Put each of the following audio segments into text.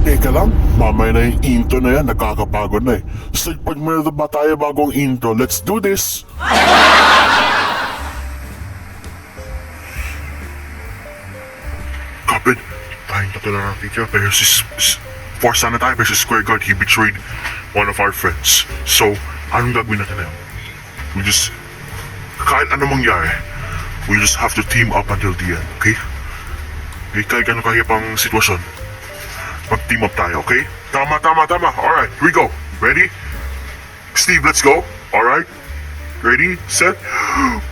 Teka lang, mamaya na yung intro na yan, nakakapagod na eh. So pag meron ba tayo bagong intro, let's do this! Kapit, tayong tatlo lang natin kaya versus Force sana tayo versus Square Guard. He betrayed one of our friends. So, anong gagawin natin na yun? We just, kahit ano mangyari, we just have to team up until the end, okay? Okay, kahit gano'ng kahirap ang sitwasyon, mag-team up tayo, okay? Tama. Alright, here we go. Ready? Steve, let's go. Alright? Ready? Set?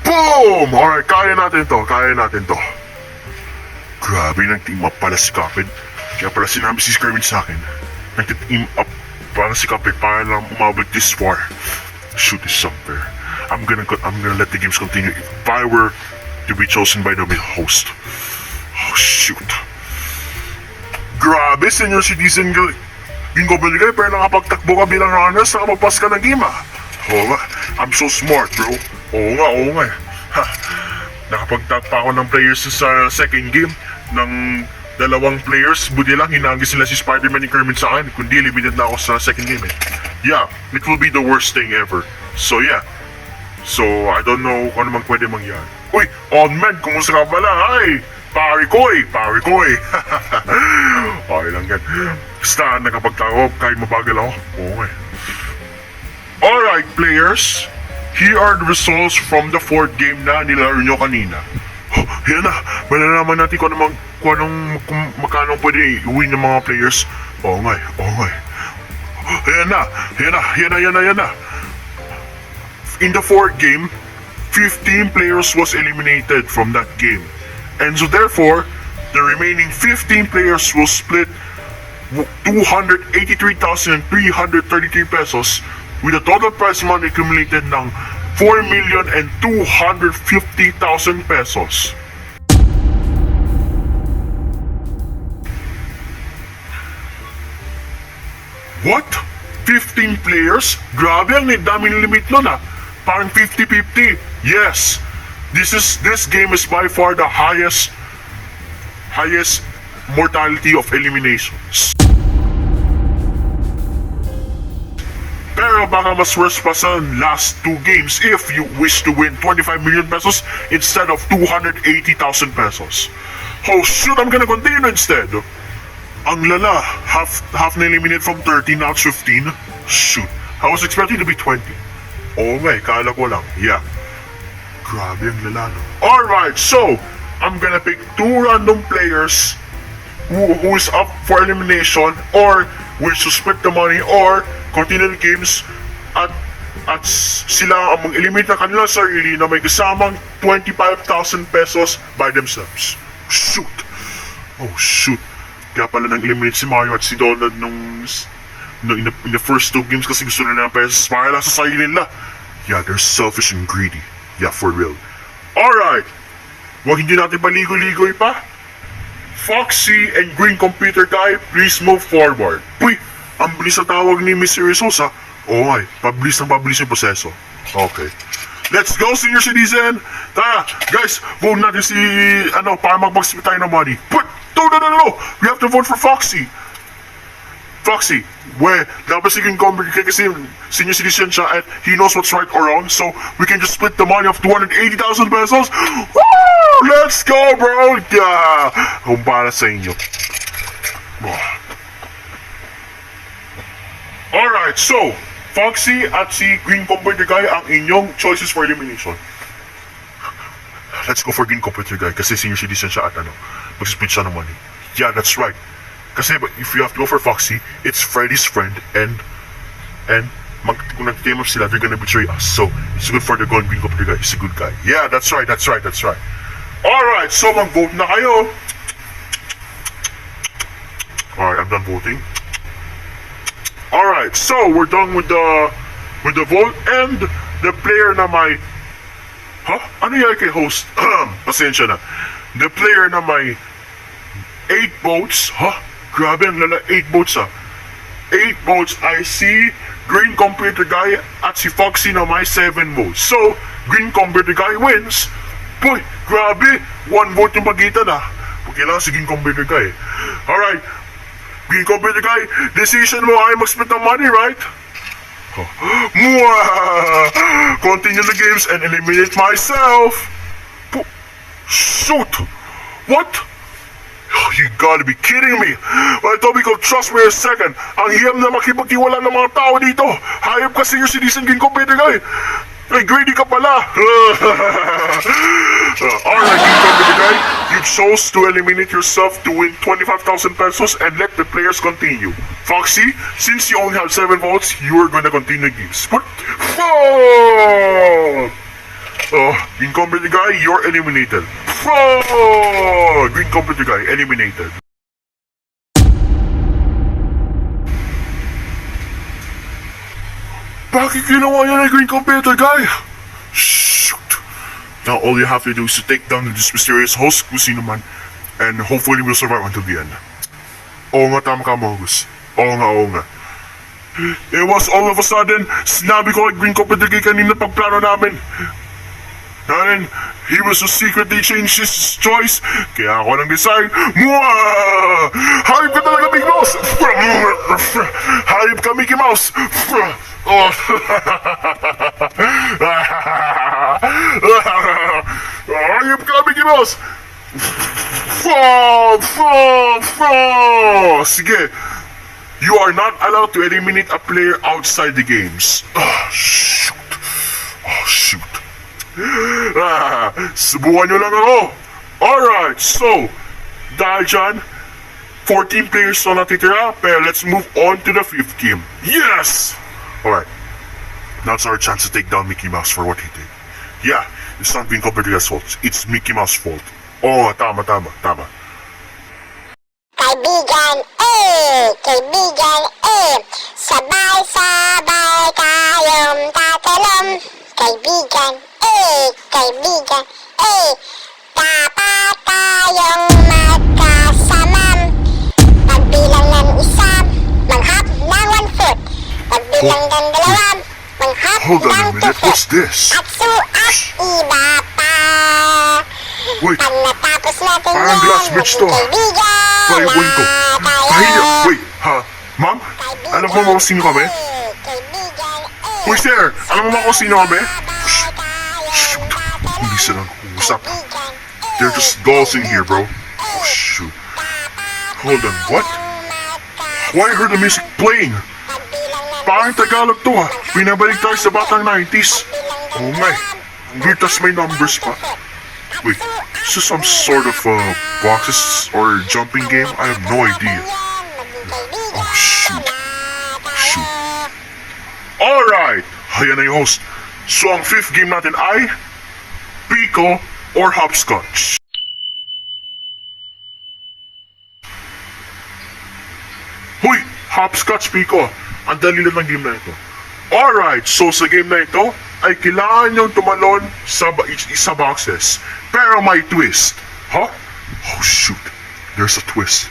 Boom! Alright, kaya natin to. Grabe, nag-team up pala si Cuphead. Kaya pala sinabi si Kermit sa akin, nag-team up para si Cuphead para lang umabot this far. Shoot is somewhere. I'm gonna let the games continue if I were to be chosen by the host. Oh, shoot. Grabe, senior citizen Gingo Belgay, pero nakapagtakbo ka bilang runners, nakapagpas ka ng game ah. Oo nga, I'm so smart bro. Oo nga eh. Ha, nakapagtakpa ako ng players sa second game ng dalawang players. Buti lang, hinagis sila si Spider-Man ni Kermit sa akin, kundi limited na ako sa second game eh. Yeah, it will be the worst thing ever. So yeah. So, I don't know kung ano man pwede mangyari. Uy, on man, kumusta ka pala? Hi! Pari ko eh. Okay lang yan. Basta nakapagtakop kahit mabagal ako. Okay. Alright players, here are the results from the fourth game na nilaro nyo kanina. Oh, yan na, malalaman natin kung magkano pwede i-win ng mga players. Oo nga eh. Yan na. In the fourth game, 15 players was eliminated from that game. And so therefore, the remaining 15 players will split 283,333 pesos with a total prize money accumulated ng 4,250,000 pesos. What? 15 players? Grabe ang daming limit nun ah. Parang 50-50. Yes. This game is by far the highest mortality of eliminations. Pero baka mas worse pa sa last two games if you wish to win 25 million pesos instead of 280,000 pesos. Oh shoot, I'm gonna continue instead. Ang lala, half na eliminated from 13, now it's 15. Shoot, I was expecting to be 20. Oo nga, kala ko lang, yeah. Grabe ang lala, no? Alright, so, I'm gonna pick two random players who is up for elimination or wish to split the money or continue the games at sila ang mag-eliminate ng kanilang sarili na may kasamang 25,000 pesos by themselves. Shoot! Oh, shoot. Kaya pala nang-eliminate si Mario at si Donald in the first two games kasi gusto nila ng pesos para lang sa sarili nila. Yeah, they're selfish and greedy. Yeah, for real. Alright! Huwag hindi natin paligoy-ligoy pa. Foxy and Green Computer Guy, please move forward. Uy! Ang bilis na tawag ni Mr. Resosa. Oo nga, pabilis yung proseso. Okay. Let's go, senior citizen! Tara, guys, vote natin si, para mag-split tayo ng money. But, no! We have to vote for Foxy. Foxy, dapat siging complicated kasi senior citizen siya at he knows what's right or wrong, so we can just split the money of 280,000 pesos. Woo! Let's go, bro! Yeah! Kumpara sa inyo. Alright, so, Foxy at si Green Computer Guy ang inyong choices for elimination. Let's go for Green Computer Guy kasi senior citizen siya at mag-split siya ng money. Yeah, that's right. Kasi if you have to go for Foxy, it's Freddy's friend and kung nag-team up sila, they're gonna betray us. So, it's good for the Green Computer Guy. He's a good guy. Yeah, that's right. Alright, so mag-vote na kayo. Alright, I'm done voting. Alright, so we're done with the vote and the player na may... Ano yan kay host? Pasensya na. The player na may 8 votes. Grabe ang lala, 8 votes 8 votes, I see Green Computer Guy at si Foxy na may 7 votes. So, Green Computer Guy wins. Boy, grabe, 1 vote yung pagitan Kailangan si Green Computer Guy. Alright, Green Computer Guy, decision mo ay mag-split ng money, right? Mwah! Continue the games and eliminate myself. Shoot! What? You gotta be kidding me! Well, Toby, kung trust me a second, ang hiyam na makipagtiwala ng mga tao dito. Hayop kasi yung citizen Green Computer Guy. Ay, greedy ka pala! Alright, Green Computer Guy, you chose to eliminate yourself to win 25,000 pesos and let the players continue. Foxy, since you only have 7 votes, you are gonna continue games. But, Green Computer Guy, you're eliminated. Green Computer Guy, eliminated. Bakit ginawa niya na Green Computer Guy? Shoot! Now all you have to do is to take down this mysterious host, kung sino man, and hopefully we'll survive until the end. Oo nga, tama ka, Mogus. Oo nga. It was all of a sudden, sinabi ko kay Green Computer Guy kanina pagplano namin. And he was to secretly change his choice, kaya ako nang decide, Mwah! Hayop ka talaga, Big Mouse! Hayop ka, Mickey Mouse! Oh. Hayop ka, Mickey Mouse! Sige, you are not allowed to eliminate a player outside the games. Shoot. Subukan nyo lang ako. Alright, so dahil dyan 14 players na natitira, pero let's move on to the 5th game. Yes! Alright, now's our chance to take down Mickey Mouse for what he did. Yeah, it's not Green Computer Guy's fault. It's Mickey Mouse's fault. Oh, tama. Kaibigan sabay-sabay tayong tatalom. Kaibigan dapat tayong magkasamam. Pagbilang ng isa, manghap ng 1 foot. Pagbilang ng dalawa, manghap Hold on a ng 2 minute, foot. what's this? At suat iba pa. Wait, Pag natapos natin parang glass bridge to. kaibigan Paiwan ko. Wait, ha? Ma'am? Alam mo kung sino kami? Who's there? Alam mo kung sino kami? Shoot, hindi sila nag-uusap. They're just dolls in here, bro. Oh, shoot. Hold on, what? Why I heard the music playing? Parang Tagalog to, ha? Pinabalik tayo sa batang 90s. Oh my, weird, tas may numbers pa. Wait, is this some sort of boxes or jumping game? I have no idea. Oh, shoot. Alright, ayan na yung host. So ang 5th game natin ay Pico or Hopscotch. Huy! Hopscotch, Pico. Ang dali lang ng game na ito. Alright, so sa game na ito ay kailangan niyong tumalon sa isa boxes. Pero may twist. Huh? Oh shoot, there's a twist.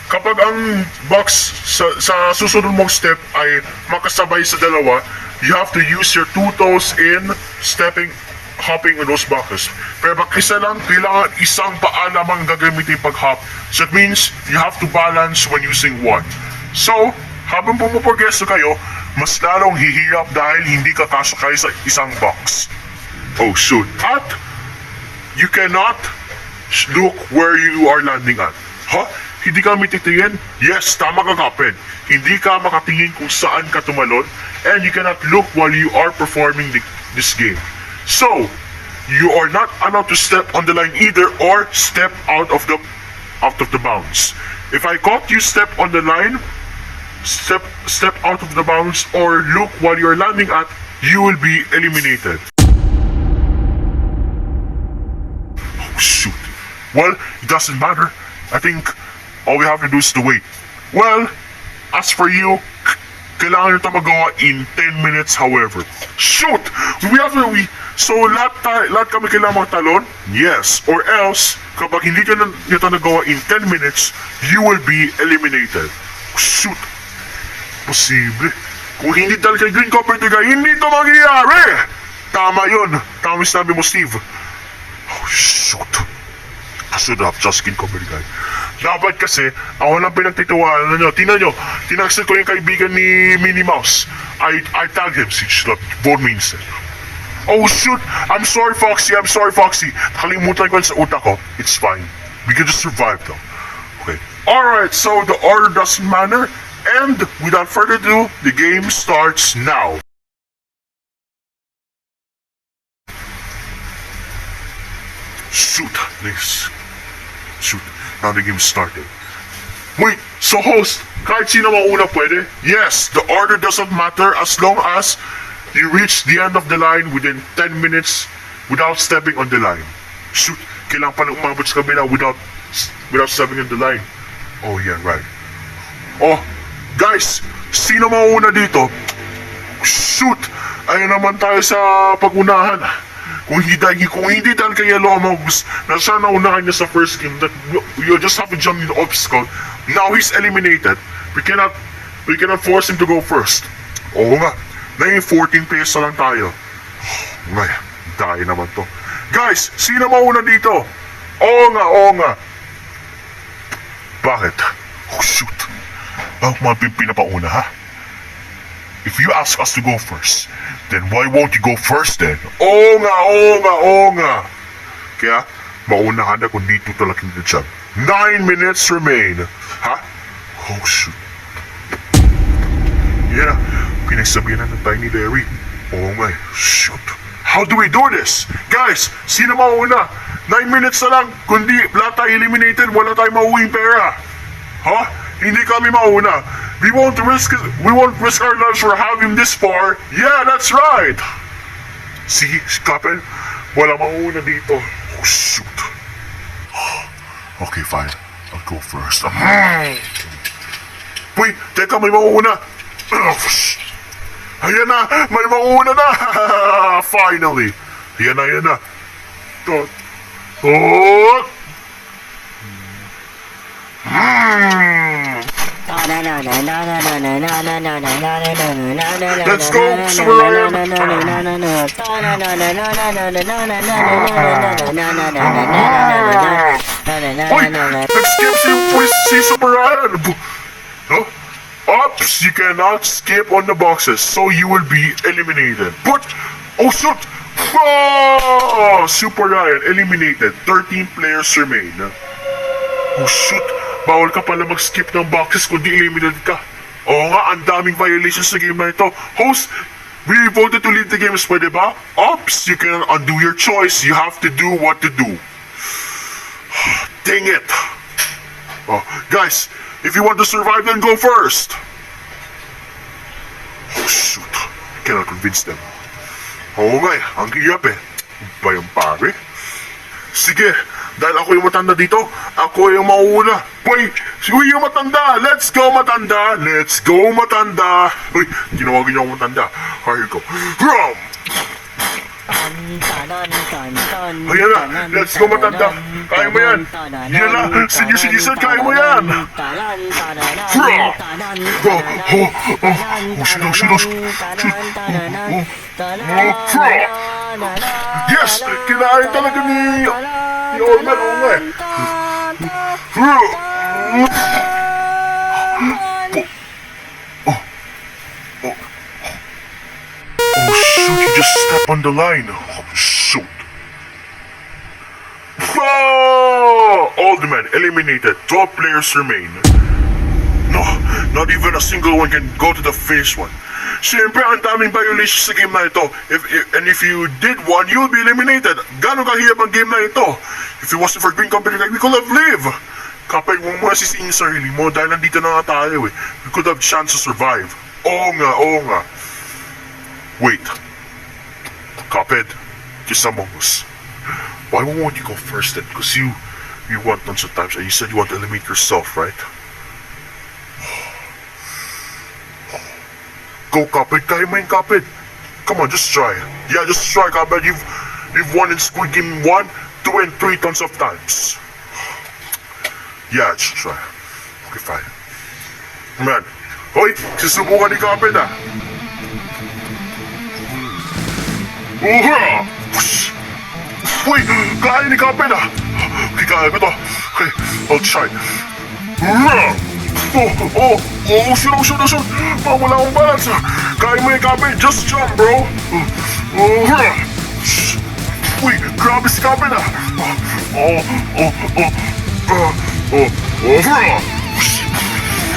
Kapag ang box sa susunod mong step ay makasabay sa dalawa, you have to use your 2 toes in hopping on those boxes. Pero pag isa lang, kailangan isang paa lamang gagamitin pag-hop. So it means you have to balance when using one. So, habang pumuprogreso kayo, mas lalong hihirap dahil hindi ka kasakay sa isang box. Oh shoot. At you cannot look where you are landing at. Huh? Hindi ka mititingin? Yes, tama ka, Kapren. Hindi ka makatingin kung saan ka tumalon, and you cannot look while you are performing this game. So, you are not allowed to step on the line either or step out of the bounds. If I caught you step on the line, step out of the bounds, or look while you are landing at, you will be eliminated. Oh, shoot. Well, it doesn't matter. I think all we have to do is to wait. Well, as for you, kailangan nyo ito magawa in 10 minutes however. Shoot! So lahat kami kailangan magtalon? Yes. Or else, kapag hindi ka nito nagawa in 10 minutes, you will be eliminated. Shoot! Posible. Kung hindi dahil kay Green Computer Guy, hindi ito mangyayari! Tama yun. Tama yung sinabi mo, Steve. Oh, shoot. I should have just Green Computer Guy. Dapat kasi, ako lang pinagtitiwala nyo. Tingnan nyo, tinaxil ko yung kaibigan ni Minnie Mouse. I tagged him, si Schlop. Vote me instead. Oh shoot! I'm sorry, Foxy. Nakalimutan ko yun sa utak ko. It's fine. We can just survive though. Okay. Alright, so the order doesn't matter. And without further ado, the game starts now. Shoot, please. Shoot. Now the game started. Wait, so host, kahit sino mauna pwede? Yes, the order doesn't matter as long as you reach the end of the line within 10 minutes without stepping on the line. Shoot, kailangan pa na umabot sa kabila without stepping on the line. Oh yeah, right. Oh, guys, sino mauna dito? Shoot, ayun naman tayo sa pagunahan. Kung hindi dahil kay Yellow Amogus na siya naunahan niya sa first game, that you'll just have to jump in the obstacle. Now he's eliminated. We cannot force him to go first. Oo nga, naging 14 players na lang tayo. Ngay, dahil naman to. Guys, sino mauna dito? Oo nga. Bakit? Oh shoot. Bakit mga pinapauna ha? If you ask us to go first, then why won't you go first then? Oo nga. Kaya, maunahan na kung dito talaga yung job. 9 minutes remain. Ha? Oh, shoot. Yeah, pinagsabihan na ng Tiny Larry. Oo nga, shoot. How do we do this? Guys, sino mauna? 9 minutes na lang. Kundi lahat tayo eliminated, wala tayong mauwing pera. Ha? Hindi kami mauna. We won't risk our lives for having this far. Yeah, that's right. Sige, Kapel. Wala mauna dito. Oh, shoot. Okay, fine. I'll go first. Wait, teka, may mauna. Ayan na, may mauna na. Finally. Ayan na. Let's go, Super Ryan. Uy, nag-skip si Super Ryan. Huh? Oops, you cannot skip on the boxes, so you will be eliminated. But, oh shoot! Oh, Super Ryan eliminated. 13 players remain. Oh shoot! Bawal ka pala mag-skip ng boxes kundi eliminated ka. Oo nga, ang daming violations sa game na ito. Host, we voted to leave the games, pwede ba? Oops, you cannot undo your choice. You have to do what to do. Dang it! Oh, guys, if you want to survive, then go first. Oh shoot, cannot convince them. Oo nga eh, ang iyap eh. Ba yung pare? Sige, dahil ako yung matanda dito, ako yung mauuna. Wait, uy yung matanda! Let's go matanda! Uy, ginawagin niyo ako matanda. Here you go. Rum! Ayan na, let's go matanda. Kaya mo yan. Yan na, senior citizen, kaya mo yan. Yes, kinain talaga ni Orman. Oo nga eh. Oh shoot, you just stepped on the line. Oh shoot. All the men eliminated. 12 players remain. No, not even a single one can go to the finish one. Siyempre, ang daming violations sa game na ito. If you did one, you'll be eliminated. Gano'ng kahirap ang game na ito? If it wasn't for Green Company, we could have lived. Kapag huwag mo nasisiin sa sarili mo dahil nandito na nga tayo eh. We could have chance to survive. Oo nga. Wait. Kaped, just among us. Why won't you go first then? Because you want tons of times and you said you want to eliminate yourself, right? Go, Kaped. Kaya mo yun, Kaped. Come on, just try. Yeah, just try, Kaped. You've won in Squid Game 1, 2, and 3 tons of times. Yeah, just try. Okay, fine. Man. Hoy, susubukan ni Kaped ah. Uhura! Uy, kaya ni Kaped ah. Okay, kaya ko to. Okay, I'll try. Shoot. Wala akong balance. Kaya mo yung Kapit. Just jump, bro. Uy, grabe si Kapit ah.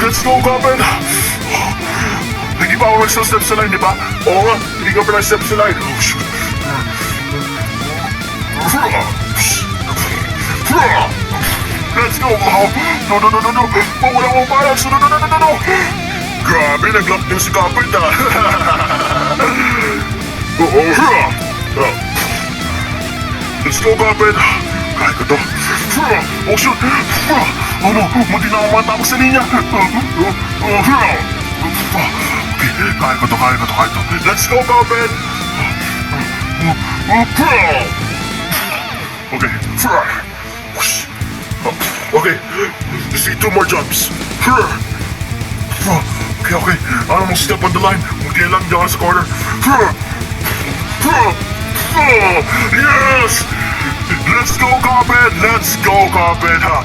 Let's go, Kapit. Hindi ba ako nag-step sa line, di ba? Oo nga, hindi ka pa nag-step sa line. Oh, shoot. Let's go! No! Wala akong balance! No! Grabe, nag-lock din si Kapit ah! Let's go, Kapit! Kaya ko to! Oh, shoot! Oh no! Mati na akong matapos sa linya! Okay, kaya ko to! Let's go, Kapit! Okay, okay, just need 2 more jumps. Okay, I almost step on the line. Munti lang dyan sa corner. Yes! Let's go, Kapit!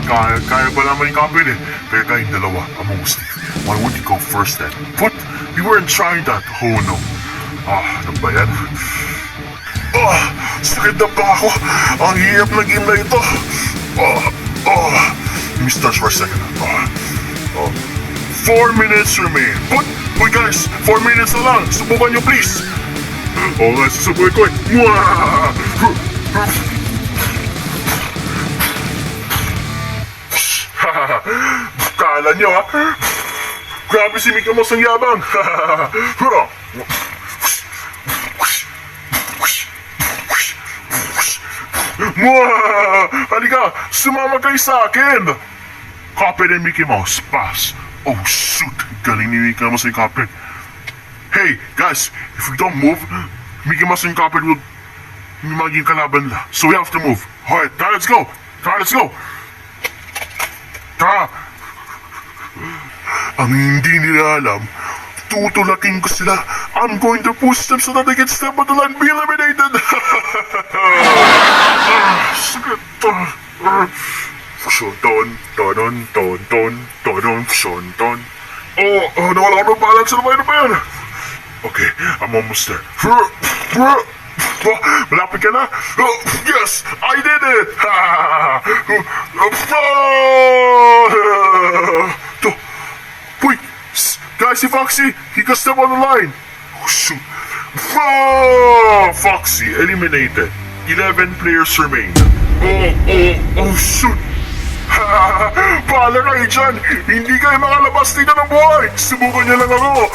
Kaya pa naman yung Kapit eh. Pero kayong dalawa, Among Us. Why would you go first then? What? You weren't trying that. Oh no. Ano ba yan? Sakit na pa ako. Ang hirap na game na ito. Let me start for a second. 4 minutes remain. Wait guys, 4 minutes na lang. Subukan nyo please. Nga, susubukan ko eh. Kala nyo ha? Grabe si Mickey Mouse ang yabang. Halika, sumama kayo sa akin. Kapit and Mickey Mouse, pass. Oh shoot, galing ni Mickey Mouse yung Kapit. Hey guys, if we don't move, Mickey Mouse and Kapit will maging kalaban nila. So we have to move. Alright, let's go. Tara. Ang hindi nila alam, tutulaking ko sila. I'm going to push them so that they can step on the line and be eliminated. Sakit. Nawala ko ng balance. Ano ba yan? Okay, I'm almost there. Malapit ka na? Yes! I did it! Wait! Guys, si Foxy, he can step on the line. Oh, shoot. Foxy, eliminated. 11 players remain. Oh, shoot. Paala kayo dyan. Hindi kayo makalabas dito ng buhay. Subukan niyo lang ako.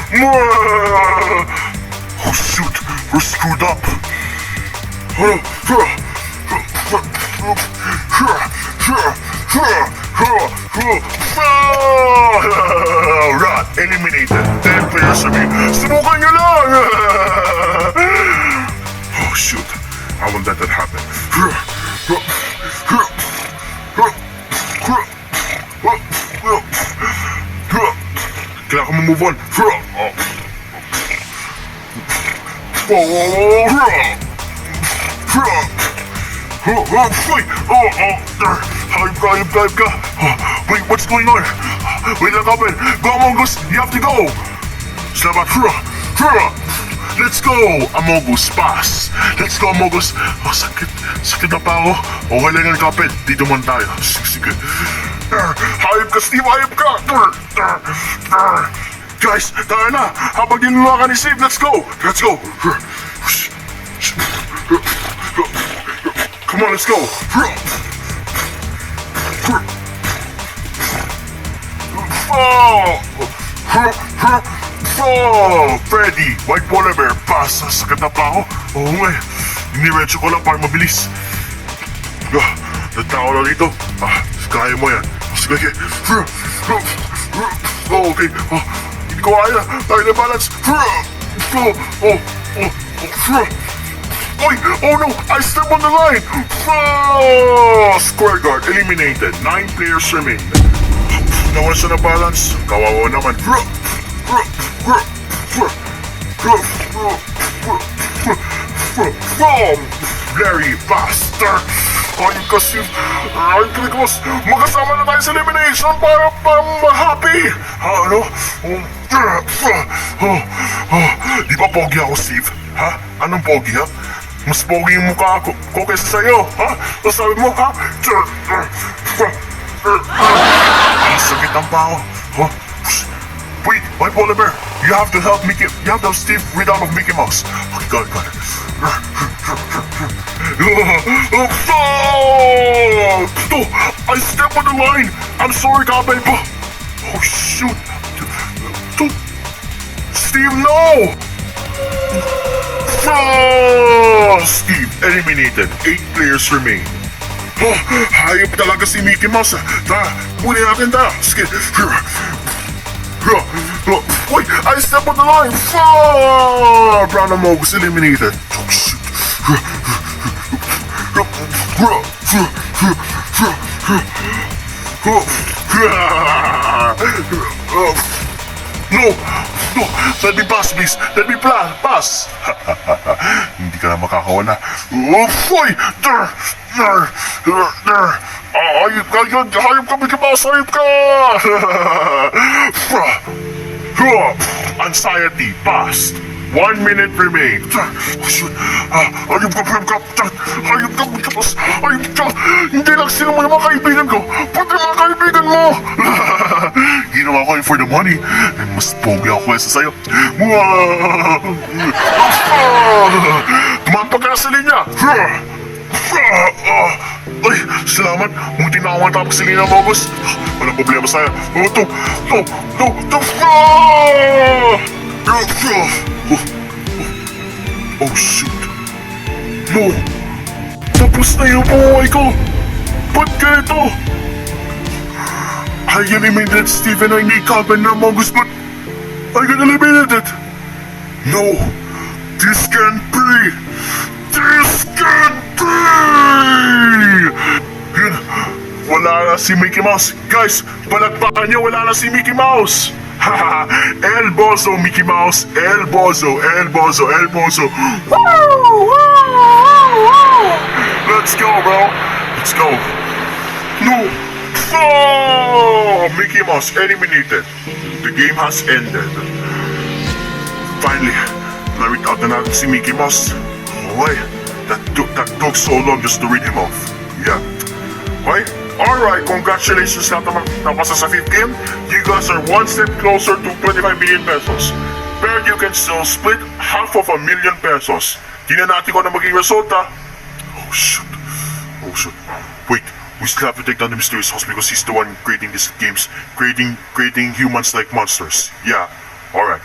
Oh, shoot. We're screwed up. Alright, eliminated. 10 players remain. Subukan nyo lang! Oh, shoot. I won't let that happen. Kailangan ko move on. Hype ka. Wait, what's going on? Wait lang, Kapit. Go, Among Us. You have to go. Salamat. Let's go, Among Us. Pass. Let's go, Among Us. Oh, sakit. Sakit na pa ako. Okay lang yan, Kapit. Dito man tayo. Sige. Hype ka, Steve. Hype ka. Guys, tayo na. Habang dinulakan ni Steve, let's go. Come on, let's go. Freddy, White Polar Bear, pass. Sakit na pa ako. Oo nga eh. Iniretso ko lang para mabilis. Natao lang dito. Kaya mo yan. Sige. Okay. Hindi ko kaya. Tayo na balance. Oh no! I stepped on the line! Square guard eliminated. 9 players remain. Nawala siya na balance. Kawawa naman. Very faster. Ayun ka, Steve. Ayun ka, Nicholas. Magkasama na tayo sa elimination para ma-happy. Ha, ano? Di ba pogi ako, Steve? Ha? Anong pogi, ha? Mas pogi yung mukha ko kaysa sa'yo, ha? So sabi mo, ha? Sakit ang pao. Huh? Wait, my polar bear. You have to help Mickey. You have to help Steve rid out of Mickey Mouse. Okay, got it. Oh, I stepped on the line. I'm sorry, Kabay. Oh, shoot. Steve, no! Steve, eliminated. 8 players remain. Oh, hayop talaga si Mickey Mouse. Tara, muli natin ta. Sige. Wait, I stepped on the line. Brown and Mogus eliminated. Oh, shoot. No! No! Let me pass, please! Let me pass! Hindi ka na makakawala. Oh, boy! Hayop ka yun! Hayop ka, Mickey Mouse! Hayop ka! Anxiety passed. 1 minute remains. Oh, shoot. Hayop ka, hayop ka, Mickey Mouse! Hayop ka! Hindi lang sila mga kaibigan ko, pati mga kaibigan mo! Ginawa ko yun for the money. And mas pogi ako kaysa sa'yo. Tumapag ka na sa linya. Ay, salamat. Munti na ako matapag sa linya, Mogus. Walang problema sa'yo. Oh, shoot. No. Tapos na yung buhay ko. Ba't ganito? I eliminated Steve and I need Calvin and Mongus, but I got eliminated. No, this can't be. This can't be. Yun, wala na si Mickey Mouse. Guys, palagpakan niyo, wala na si Mickey Mouse. Haha, El Bozo, Mickey Mouse. El Bozo, El Bozo, El Bozo. Woo! Let's go, bro. Let's go. No. Oh, Mickey Mouse eliminated. The game has ended. Finally, na-read out na natin si Mickey Mouse. Okay, that took so long just to read him off. Yeah. Okay, alright, congratulations na tapos sa 5th game. You guys are 1 step closer to 25 million pesos. Pero you can still split half of 1 million pesos. Tingnan natin kung ano maging resulta. Oh shoot. Oh shoot. Wait. We still have to take down the mysterious host because he's the one creating these games, creating humans like monsters. Yeah, alright.